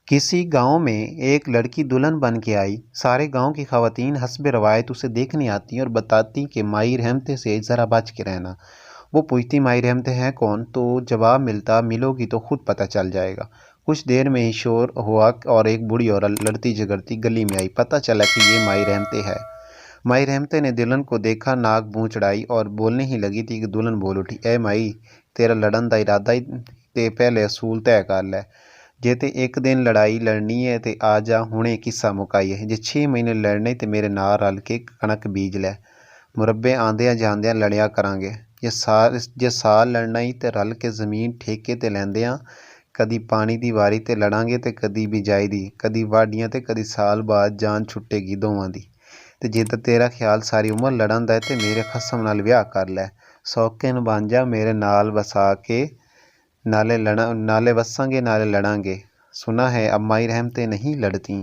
किसी गांव में एक लड़की दुल्हन बन के आई। सारे गांव की खवातीन हस्बे रवायत उसे देखने आती और बताती कि माई रहमते से ज़रा बच के रहना। वो पूछती माई रहमते हैं कौन, तो जवाब मिलता मिलोगी तो खुद पता चल जाएगा। कुछ देर में ही शोर हुआ और एक बूढ़ी औरत लड़ती झगड़ती गली में आई। पता चला कि ये माई रहमते है। माई रहमते ने दुल्हन को देखा, नाक बूँ चढ़ाई और बोलने ही लगी थी कि दुल्हन बोल उठी, ए माई, तेरा लड़न का इरादा ही ते पहले असूल तय कर लै। जे ते एक दिन लड़ाई लड़नी है ते आ जा हुणे किस्सा मुकाईए। जे 6 महीने लड़ने ते मेरे नाल रल के कणक बीज लै। मुरब्बे आंदियां जांदियां लड़िया करांगे। जे साल लड़ना ही ते रल के जमीन ठेके ते लैंदियां। कदी पानी दी वारी ते लड़ांगे ते कदी बिजाई दी, कदी वाढियां ते कदी साल बाद जान छुट्टेगी दोवां दी। ते जे तेरा ख्याल सारी उम्र लड़न दा ते मेरे खसम नाल विआह कर लै। सौखन बन जा मेरे नाल वसा के, नाले वसांगे नाले लड़ांगे। सुना है अब माई रहमतें नहीं लड़ती।